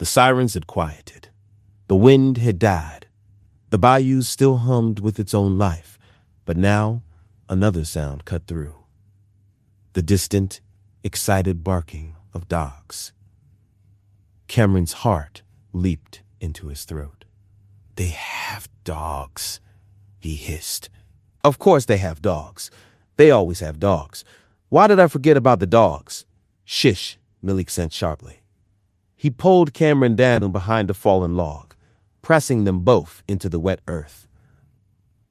The sirens had quieted. The wind had died. The bayou still hummed with its own life, but now another sound cut through. The distant, excited barking of dogs. Cameron's heart leaped into his throat. They have dogs, he hissed. Of course they have dogs. They always have dogs. Why did I forget about the dogs? Shish, Malik said sharply. He pulled Cameron down behind a fallen log, pressing them both into the wet earth.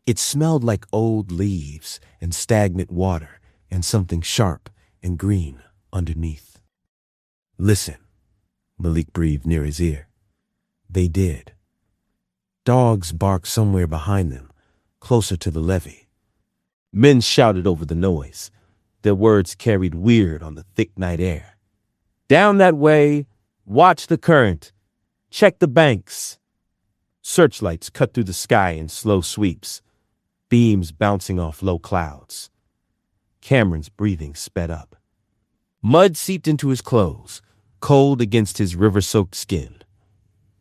It smelled like old leaves and stagnant water and something sharp and green underneath. Listen, Malik breathed near his ear. They did. Dogs barked somewhere behind them, closer to the levee. Men shouted over the noise. Their words carried weird on the thick night air. Down that way, watch the current, check the banks. Searchlights cut through the sky in slow sweeps, beams bouncing off low clouds. Cameron's breathing sped up. Mud seeped into his clothes, cold against his river-soaked skin.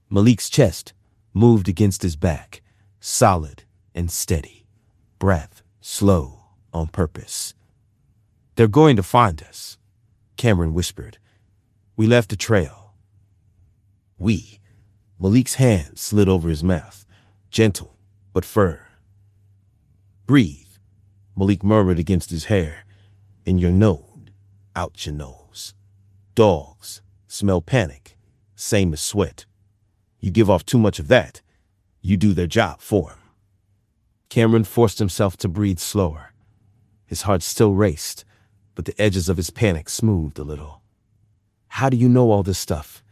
Malik's chest moved against his back, solid and steady, breath slow on purpose. They're going to find us, Cameron whispered. We left a trail. We. Malik's hand slid over his mouth, gentle but firm. Breathe, Malik murmured against his hair. In your nose, out your nose. Dogs smell panic, same as sweat. You give off too much of that, you do their job for him. Cameron forced himself to breathe slower. His heart still raced, but the edges of his panic smoothed a little. How do you know all this stuff?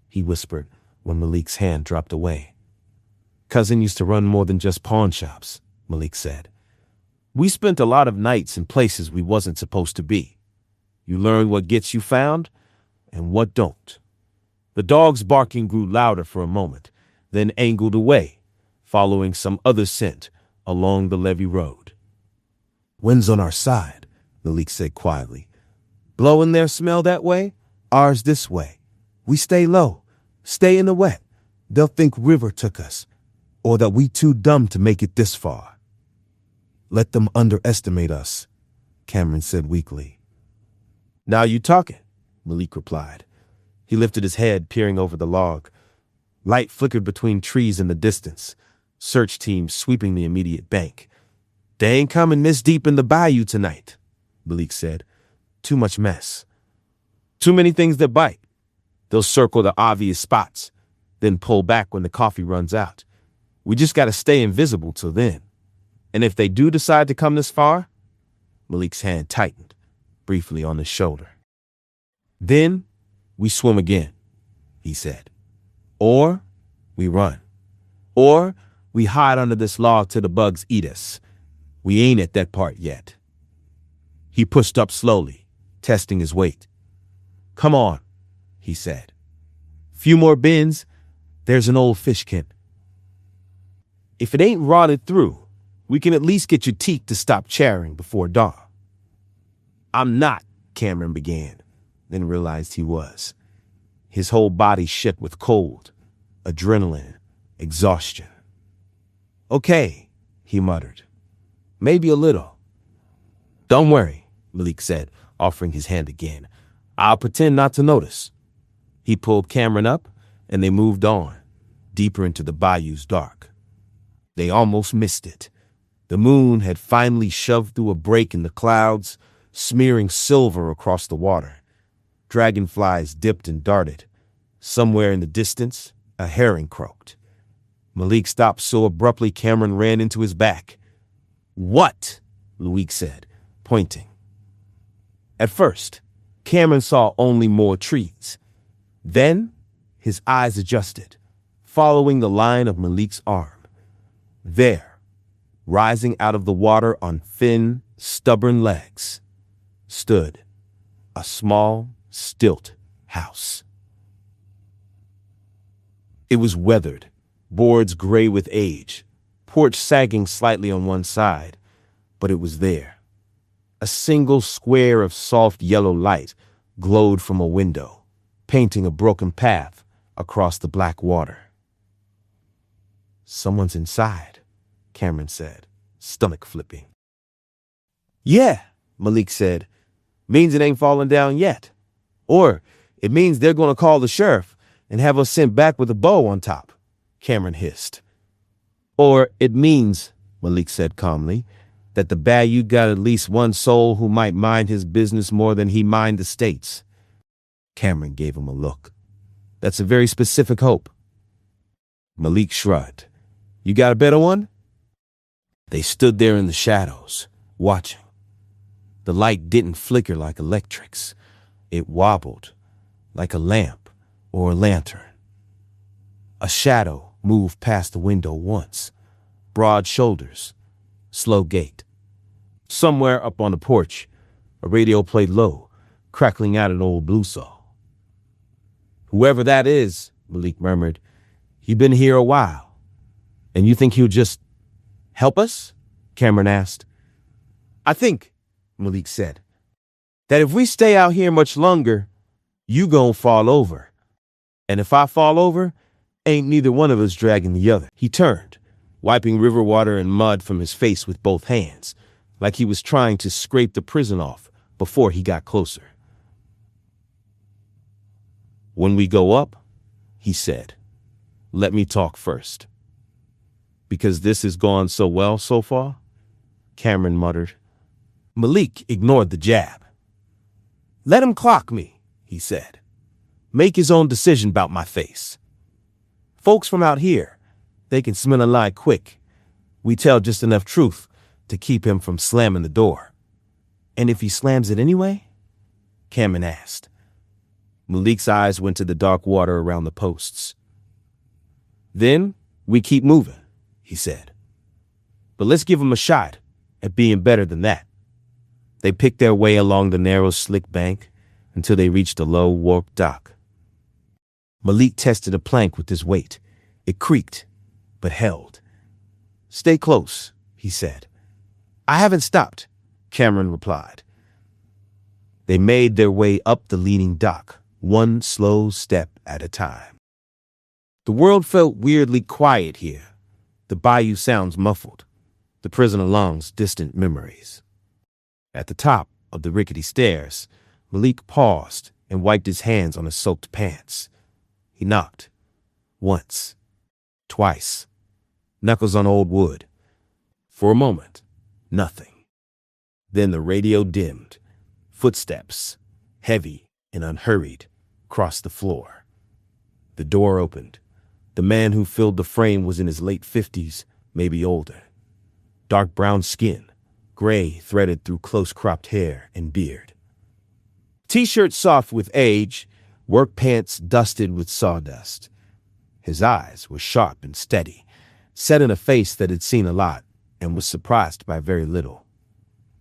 He whispered when Malik's hand dropped away. Cousin used to run more than just pawn shops, Malik said. We spent a lot of nights in places we wasn't supposed to be. You learn what gets you found and what don't. The dog's barking grew louder for a moment, then angled away, following some other scent along the levee road. Wind's on our side, Malik said quietly. Blowing their smell that way, ours this way. We stay low, stay in the wet. They'll think river took us, or that we too dumb to make it this far. Let them underestimate us, Cameron said weakly. Now you talking, Malik replied. He lifted his head, peering over the log. Light flickered between trees in the distance, search teams sweeping the immediate bank. They ain't coming this deep in the bayou tonight, Malik said. Too much mess. Too many things that bite. They'll circle the obvious spots, then pull back when the coffee runs out. We just gotta stay invisible till then. And if they do decide to come this far, Malik's hand tightened, briefly on his shoulder. Then we swim again, he said. Or we run. Or we hide under this log till the bugs eat us. We ain't at that part yet. He pushed up slowly, testing his weight. Come on, he said. Few more bends, there's an old fishkin. If it ain't rotted through, we can at least get your teeth to stop chattering before dawn. I'm not, Cameron began, then realized he was. His whole body shook with cold, adrenaline, exhaustion. Okay, he muttered. Maybe a little. Don't worry, Malik said, offering his hand again. I'll pretend not to notice. He pulled Cameron up, and they moved on, deeper into the bayou's dark. They almost missed it. The moon had finally shoved through a break in the clouds, smearing silver across the water. Dragonflies dipped and darted. Somewhere in the distance, a heron croaked. Malik stopped so abruptly Cameron ran into his back. What? Malik said, pointing. At first, Cameron saw only more trees. Then, his eyes adjusted, following the line of Malik's arm. There, rising out of the water on thin, stubborn legs, stood a small, stilt house. It was weathered, boards gray with age, porch sagging slightly on one side, but it was there. A single square of soft yellow light glowed from a window, painting a broken path across the black water. "Someone's inside," Cameron said, stomach flipping. "Yeah," Malik said. "Means it ain't fallen down yet. Or it means they're going to call the sheriff and have us sent back with a bow on top," Cameron hissed. "Or it means," Malik said calmly, "that the Bayou got at least one soul who might mind his business more than he mind the states." Cameron gave him a look. "That's a very specific hope." Malik shrugged. "You got a better one?" They stood there in the shadows, watching. The light didn't flicker like electrics. It wobbled, like a lamp or a lantern. A shadow moved past the window once. Broad shoulders, slow gait. Somewhere up on the porch, a radio played low, crackling out an old blues saw. "Whoever that is," Malik murmured, "he's been here a while. And you think he'll just help us?" Cameron asked. "I think," Malik said, "that if we stay out here much longer, you gon' fall over. And if I fall over, ain't neither one of us dragging the other." He turned, wiping river water and mud from his face with both hands, like he was trying to scrape the prison off before he got closer. "When we go up," he said, "let me talk first." "Because this has gone so well so far?" Cameron muttered. Malik ignored the jab. "Let him clock me," he said. "Make his own decision about my face. Folks from out here, they can smell a lie quick. We tell just enough truth to keep him from slamming the door." "And if he slams it anyway?" Cameron asked. Malik's eyes went to the dark water around the posts. "Then we keep moving," he said. "But let's give him a shot at being better than that." They picked their way along the narrow, slick bank until they reached a low, warped dock. Malik tested a plank with his weight. It creaked, but held. "Stay close," he said. "I haven't stopped," Cameron replied. They made their way up the leaning dock, one slow step at a time. The world felt weirdly quiet here, the bayou sounds muffled, the prison along's distant memories. At the top of the rickety stairs, Malik paused and wiped his hands on his soaked pants. He knocked. Once. Twice. Knuckles on old wood. For a moment, nothing. Then the radio dimmed. Footsteps, heavy and unhurried, crossed the floor. The door opened. The man who filled the frame was in his late 50s, maybe older. Dark brown skin, gray threaded through close-cropped hair and beard. T-shirt soft with age, work pants dusted with sawdust. His eyes were sharp and steady, set in a face that had seen a lot and was surprised by very little.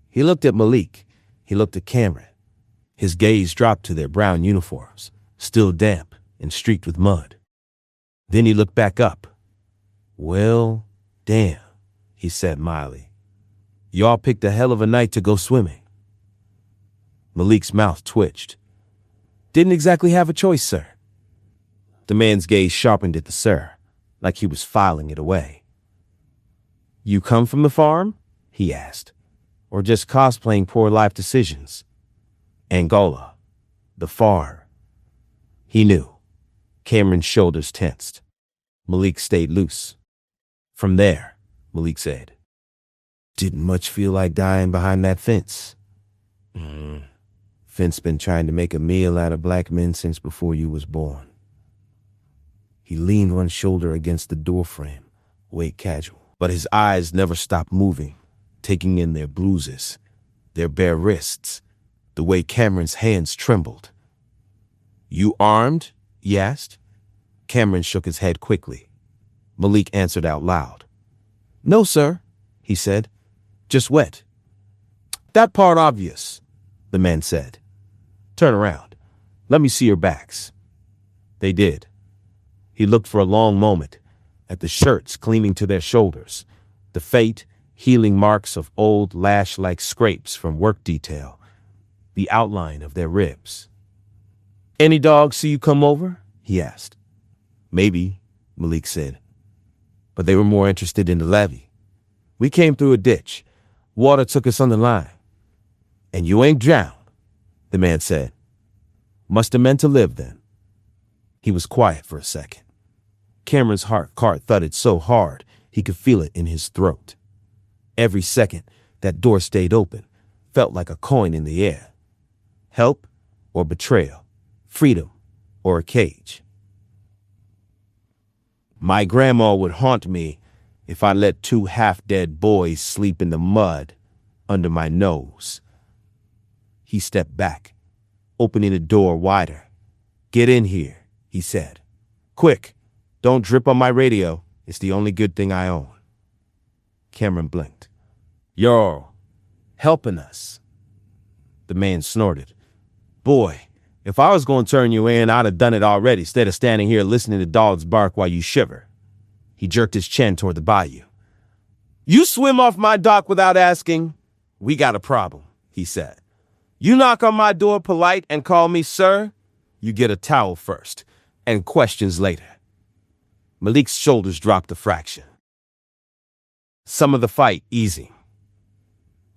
He looked at Malik. He looked at Cameron. His gaze dropped to their brown uniforms, still damp and streaked with mud. Then he looked back up. "Well, damn," he said mildly. "Y'all picked a hell of a night to go swimming." Malik's mouth twitched. "Didn't exactly have a choice, sir." The man's gaze sharpened at the "sir," like he was filing it away. "You come from the farm?" he asked. "Or just cosplaying poor life decisions?" "Angola. The farm." He knew. Cameron's shoulders tensed. Malik stayed loose. "From there," Malik said. "Didn't much feel like dying behind that fence." "Fence been trying to make a meal out of black men since before you was born." He leaned one shoulder against the doorframe, weight casual, but his eyes never stopped moving, taking in their bruises, their bare wrists, the way Cameron's hands trembled. "You armed?" he asked. Cameron shook his head quickly. Malik answered out loud. "No, sir," he said. "Just wet." "That part obvious," the man said. "Turn around. Let me see your backs." They did. He looked for a long moment at the shirts clinging to their shoulders, the faint, healing marks of old lash-like scrapes from work detail, the outline of their ribs. "Any dogs see you come over?" he asked. Maybe, Malik said. But they were more interested in the levee. We came through a ditch. Water took us on the line. And you ain't drowned, the man said. Must have meant to live then. He was quiet for a second. Cameron's heart thudded so hard he could feel it in his throat. Every second that door stayed open felt like a coin in the air. Help or betrayal, freedom or a cage. My grandma would haunt me if I let two half-dead boys sleep in the mud under my nose. He stepped back, opening the door wider. Get in here, he said. Quick, don't drip on my radio. It's the only good thing I own. Cameron blinked. You're helping us. The man snorted. Boy, if I was going to turn you in, I'd have done it already instead of standing here listening to dogs bark while you shiver. He jerked his chin toward the bayou. You swim off my dock without asking? We got a problem, he said. You knock on my door polite and call me sir? You get a towel first, and questions later. Malik's shoulders dropped a fraction. Some of the fight easy.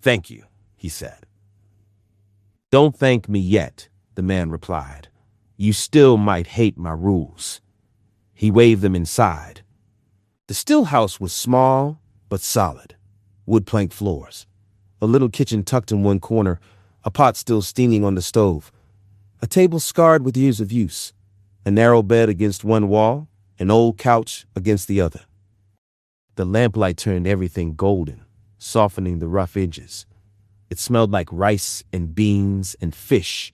Thank you, he said. Don't thank me yet, the man replied. You still might hate my rules. He waved them inside. The still house was small but solid. Wood plank floors. A little kitchen tucked in one corner, a pot still steaming on the stove. A table scarred with years of use. A narrow bed against one wall, an old couch against the other. The lamplight turned everything golden, softening the rough edges. It smelled like rice and beans and fish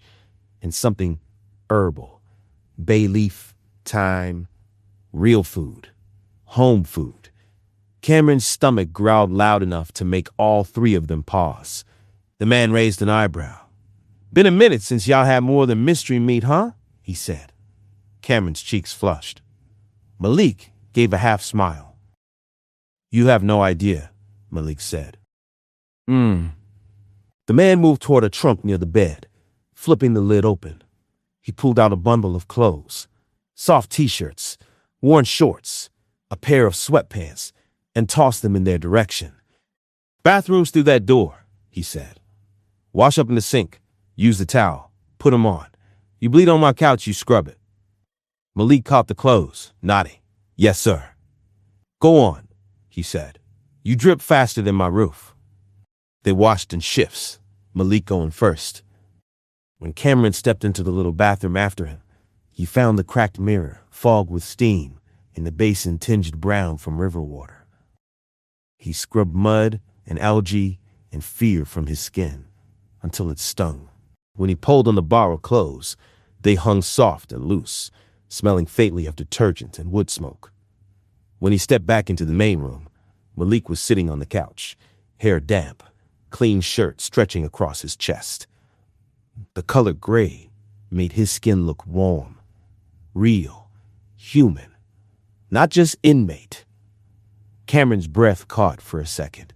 and something herbal. Bay leaf, thyme, real food, home food. Cameron's stomach growled loud enough to make all three of them pause. The man raised an eyebrow. Been a minute since y'all had more than mystery meat, huh? He said. Cameron's cheeks flushed. Malik gave a half smile. You have no idea, Malik said. The man moved toward a trunk near the bed, flipping the lid open. He pulled out a bundle of clothes, soft t-shirts, worn shorts, a pair of sweatpants, and tossed them in their direction. Bathroom's through that door, he said. Wash up in the sink, use the towel, put 'em on. You bleed on my couch, you scrub it. Malik caught the clothes, nodding. Yes, sir. Go on, he said. You drip faster than my roof. They washed in shifts, Malik going first. When Cameron stepped into the little bathroom after him, he found the cracked mirror fogged with steam and the basin tinged brown from river water. He scrubbed mud and algae and fear from his skin until it stung. When he pulled on the borrowed clothes, they hung soft and loose, smelling faintly of detergent and wood smoke. When he stepped back into the main room, Malik was sitting on the couch, hair damp, clean shirt stretching across his chest. The color gray made his skin look warm, real, human, not just inmate. Cameron's breath caught for a second,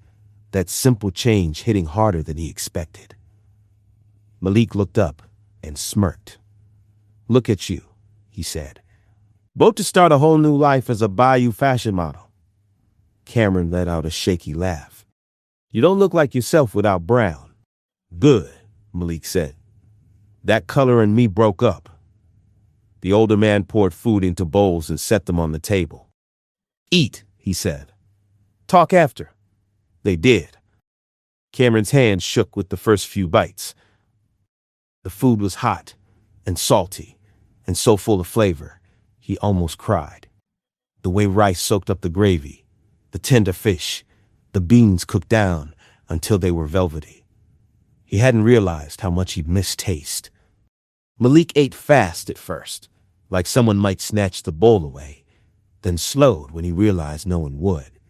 that simple change hitting harder than he expected. Malik looked up and smirked. Look at you, he said. About to start a whole new life as a Bayou fashion model. Cameron let out a shaky laugh. You don't look like yourself without brown. Good, Malik said. That color and me broke up. The older man poured food into bowls and set them on the table. Eat, he said. Talk after. They did. Cameron's hand shook with the first few bites. The food was hot and salty and so full of flavor, he almost cried. The way rice soaked up the gravy, the tender fish, the beans cooked down until they were velvety. He hadn't realized how much he'd missed taste. Malik ate fast at first, like someone might snatch the bowl away, then slowed when he realized no one would.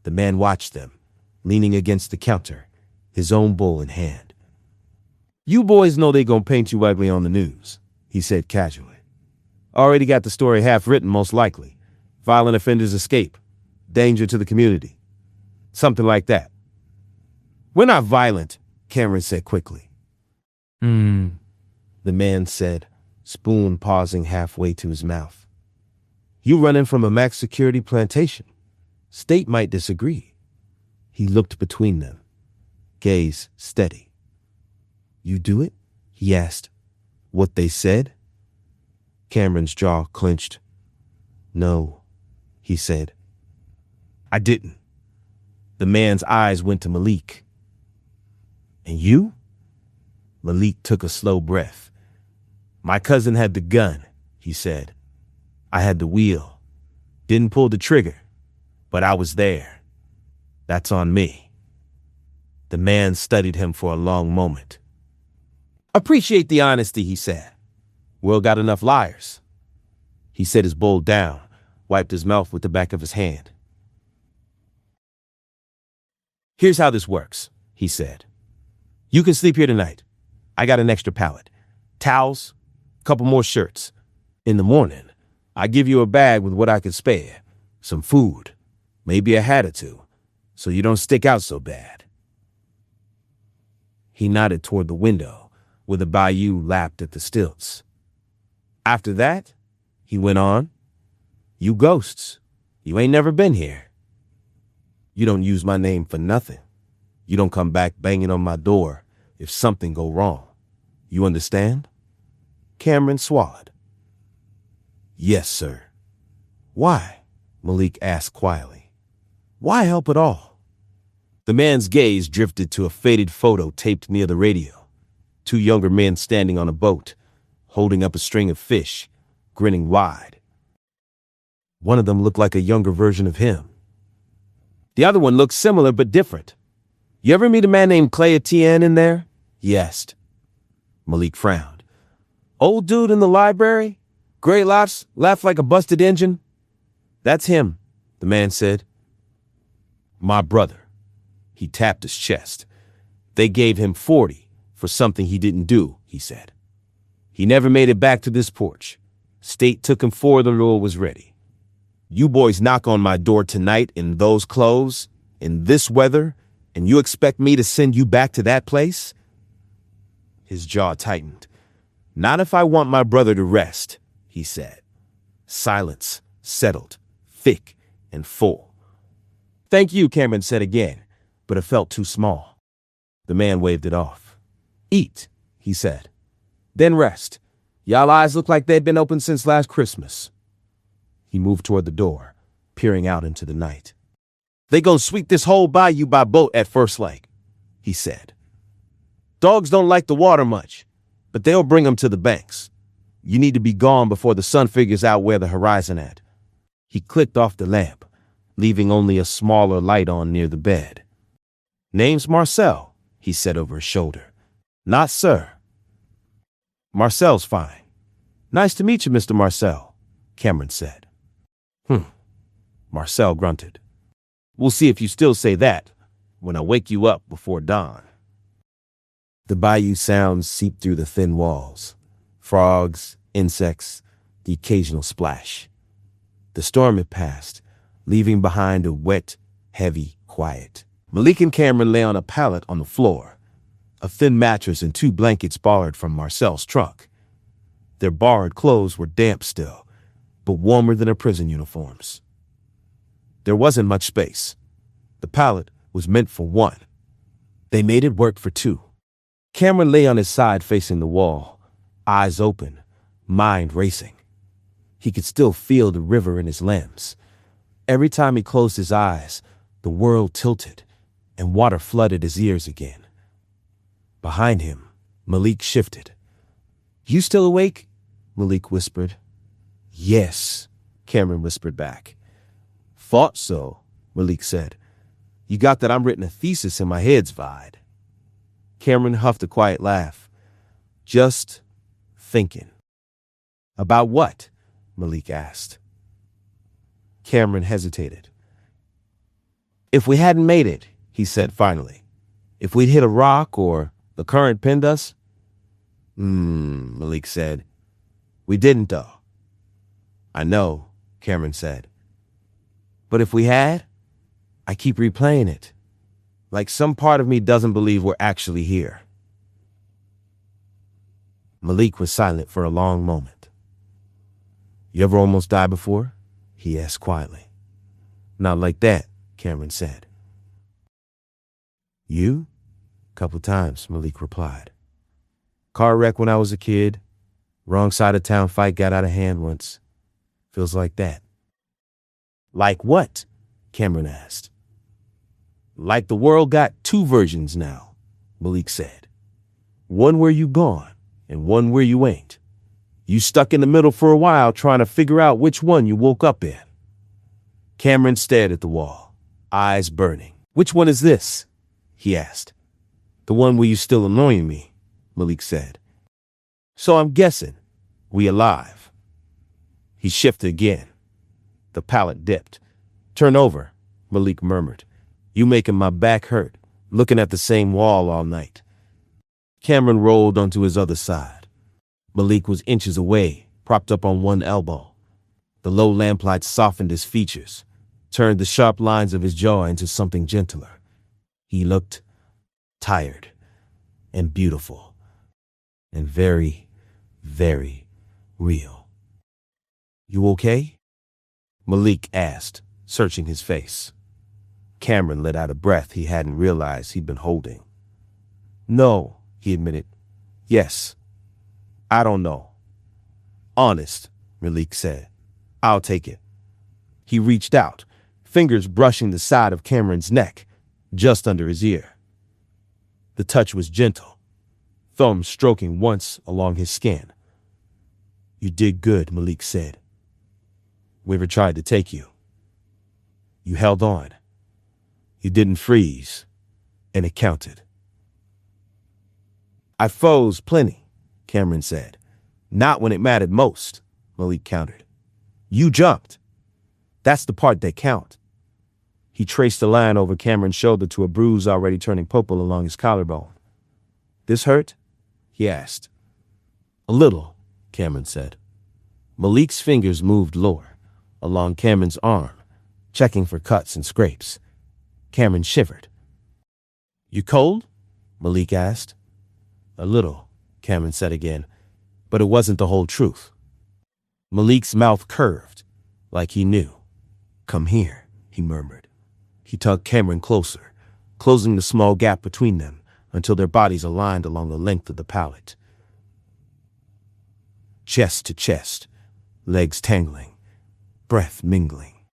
The man watched them, leaning against the counter, his own bowl in hand. You boys know they gonna paint you ugly on the news, he said casually. Already got the story half written, most likely. Violent offenders escape. Danger to the community. Something like that. We're not violent, Cameron said quickly. The man said, spoon pausing halfway to his mouth. You running from a max security plantation. State might disagree. He looked between them, gaze steady. You do it? He asked. What they said? Cameron's jaw clenched. No, he said. I didn't. The man's eyes went to Malik. And you? Malik took a slow breath. My cousin had the gun, he said. I had the wheel. Didn't pull the trigger, but I was there. That's on me. The man studied him for a long moment. Appreciate the honesty, he said. World got enough liars. He set his bowl down, wiped his mouth with the back of his hand. Here's how this works, he said. You can sleep here tonight. I got an extra pallet. Towels, a couple more shirts. In the morning, I give you a bag with what I can spare. Some food, maybe a hat or two, so you don't stick out so bad. He nodded toward the window, where the bayou lapped at the stilts. After that, he went on, you ghosts, you ain't never been here. You don't use my name for nothing. You don't come back banging on my door if something go wrong. You understand? Cameron swallowed. Yes, sir. Why? Malik asked quietly. Why help at all? The man's gaze drifted to a faded photo taped near the radio. Two younger men standing on a boat, holding up a string of fish, grinning wide. One of them looked like a younger version of him. The other one looked similar but different. You ever meet a man named Clay Etienne in there? He asked. Malik frowned. Old dude in the library? Gray locks, laughed like a busted engine? That's him, the man said. My brother. He tapped his chest. They gave him 40 for something he didn't do, he said. He never made it back to this porch. State took him before the rule was ready. You boys knock on my door tonight in those clothes, in this weather, and you expect me to send you back to that place? His jaw tightened. Not if I want my brother to rest, he said. Silence settled, thick and full. Thank you, Cameron said again, but it felt too small. The man waved it off. Eat, he said. Then rest. Y'all eyes look like they'd been open since last Christmas. He moved toward the door, peering out into the night. They gon' sweep this whole bayou by boat at first light, he said. Dogs don't like the water much, but they'll bring 'em to the banks. You need to be gone before the sun figures out where the horizon at. He clicked off the lamp, leaving only a smaller light on near the bed. Name's Marcel, he said over his shoulder. Not sir. Marcel's fine. Nice to meet you, Mr. Marcel, Cameron said. Marcel grunted. We'll see if you still say that when I wake you up before dawn. The bayou sounds seeped through the thin walls. Frogs, insects, the occasional splash. The storm had passed, leaving behind a wet, heavy quiet. Malik and Cameron lay on a pallet on the floor. A thin mattress and 2 blankets borrowed from Marcel's truck. Their borrowed clothes were damp still, but warmer than their prison uniforms. There wasn't much space. The pallet was meant for 1. They made it work for 2. Cameron lay on his side facing the wall, eyes open, mind racing. He could still feel the river in his limbs. Every time he closed his eyes, the world tilted, and water flooded his ears again. Behind him, Malik shifted. You still awake? Malik whispered. Yes, Cameron whispered back. Thought so, Malik said. You got that I'm written a thesis in my head's vide. Cameron huffed a quiet laugh. Just thinking. About what? Malik asked. Cameron hesitated. If we hadn't made it, he said finally. If we'd hit a rock or the current pinned us? Malik said. We didn't, though. I know, Cameron said. But if we had, I keep replaying it. Like some part of me doesn't believe we're actually here. Malik was silent for a long moment. You ever almost died before? he asked quietly. Not like that, Cameron said. You? Couple times, Malik replied. Car wreck when I was a kid. Wrong side of town fight got out of hand once. Feels like that. Like what? Cameron asked. Like the world got two versions now, Malik said. One where you gone and one where you ain't. You stuck in the middle for a while trying to figure out which one you woke up in. Cameron stared at the wall, eyes burning. Which one is this? He asked. The one where you still annoying me, Malik said. So I'm guessing we alive. He shifted again. The pallet dipped. Turn over, Malik murmured. You making my back hurt, looking at the same wall all night. Cameron rolled onto his other side. Malik was inches away, propped up on one elbow. The low lamplight softened his features, turned the sharp lines of his jaw into something gentler. He looked tired and beautiful and very, very real. You okay? Malik asked, searching his face. Cameron let out a breath he hadn't realized he'd been holding. No, he admitted. Yes. I don't know. Honest, Malik said. I'll take it. He reached out, fingers brushing the side of Cameron's neck, just under his ear. The touch was gentle, thumb stroking once along his skin. You did good, Malik said. Whoever tried to take you. You held on. You didn't freeze, and it counted. I froze plenty, Cameron said. Not when it mattered most, Malik countered. You jumped. That's the part that count. He traced a line over Cameron's shoulder to a bruise already turning purple along his collarbone. This hurt? He asked. A little, Cameron said. Malik's fingers moved lower, along Cameron's arm, checking for cuts and scrapes. Cameron shivered. You cold? Malik asked. A little, Cameron said again, but it wasn't the whole truth. Malik's mouth curved, like he knew. Come here, he murmured. He tugged Cameron closer, closing the small gap between them until their bodies aligned along the length of the pallet. Chest to chest, legs tangling, breath mingling.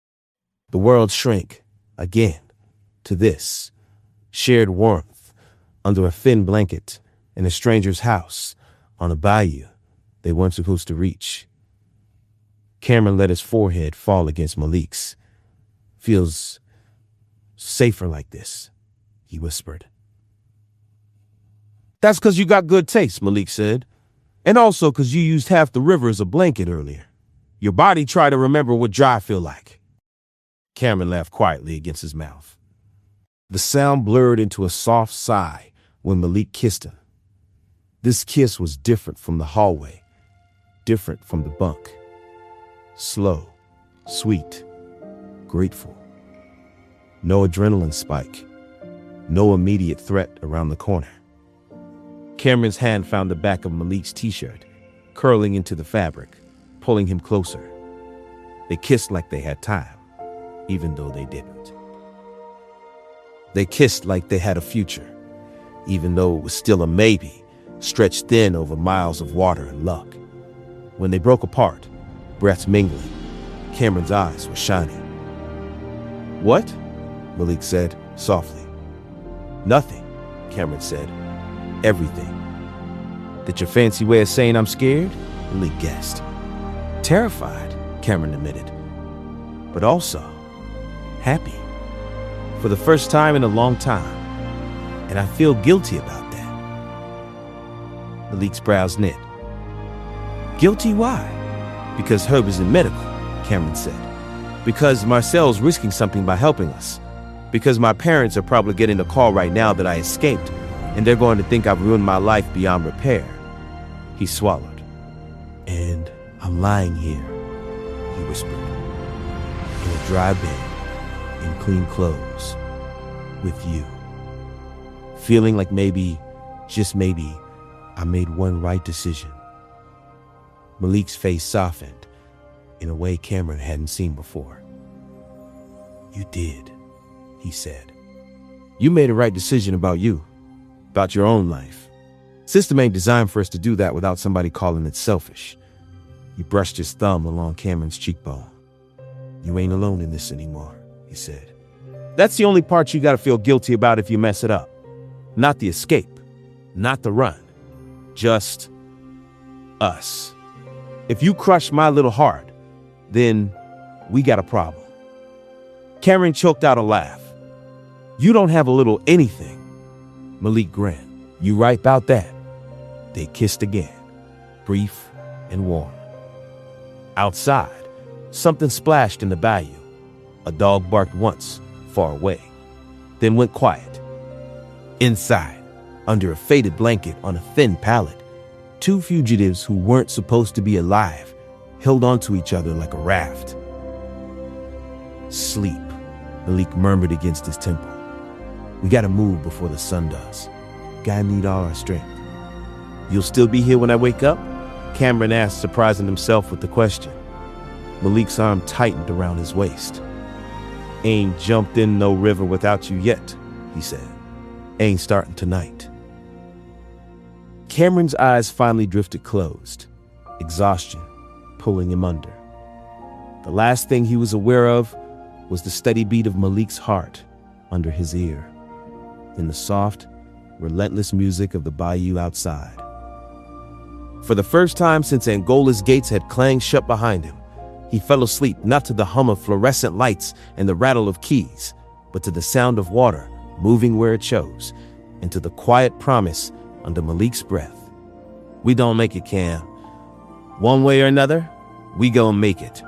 The world shrank, again, to this, shared warmth under a thin blanket in a stranger's house on a bayou they weren't supposed to reach. Cameron let his forehead fall against Malik's. Feels safer like this, he whispered. That's 'cause you got good taste, Malik said. And also 'cause you used half the river as a blanket earlier. Your body tried to remember what dry feel like. Cameron laughed quietly against his mouth. The sound blurred into a soft sigh when Malik kissed him. This kiss was different from the hallway, different from the bunk. Slow, sweet, grateful. No adrenaline spike, no immediate threat around the corner. Cameron's hand found the back of Malik's t-shirt, curling into the fabric, pulling him closer. They kissed like they had time, even though they didn't. They kissed like they had a future, even though it was still a maybe, stretched thin over miles of water and luck. When they broke apart, breaths mingling, Cameron's eyes were shining. What? Malik said, softly. Nothing, Cameron said. Everything. That your fancy way of saying I'm scared? Malik guessed. Terrified, Cameron admitted. But also happy. For the first time in a long time. And I feel guilty about that. Malik's brows knit. Guilty why? Because Herb isn't medical, Cameron said. Because Marcel's risking something by helping us. Because my parents are probably getting a call right now that I escaped, and they're going to think I've ruined my life beyond repair. He swallowed. And I'm lying here, he whispered, in a dry bed, in clean clothes, with you. Feeling like maybe, just maybe, I made one right decision. Malik's face softened, in a way Cameron hadn't seen before. "You did," he said. "You made a right decision about you, about your own life. System ain't designed for us to do that without somebody calling it selfish." He brushed his thumb along Cameron's cheekbone. "You ain't alone in this anymore," he said. "That's the only part you gotta feel guilty about if you mess it up. Not the escape, not the run. Just us. If you crush my little heart, then we got a problem." Cameron choked out a laugh. "You don't have a little anything." Malik grinned. "You right about that." They kissed again, brief and warm. Outside, something splashed in the bayou. A dog barked once, far away, then went quiet. Inside, under a faded blanket on a thin pallet, two fugitives who weren't supposed to be alive held onto each other like a raft. "Sleep," Malik murmured against his temple. "We gotta move before the sun does. Gotta need all our strength." "You'll still be here when I wake up?" Cameron asked, surprising himself with the question. Malik's arm tightened around his waist. "Ain't jumped in no river without you yet," he said. "Ain't starting tonight." Cameron's eyes finally drifted closed, exhaustion pulling him under. The last thing he was aware of was the steady beat of Malik's heart under his ear, in the soft, relentless music of the bayou outside. For the first time since Angola's gates had clanged shut behind him, he fell asleep not to the hum of fluorescent lights and the rattle of keys, but to the sound of water moving where it chose, and to the quiet promise under Malik's breath. "We don't make it, Cam. One way or another, we gon' make it."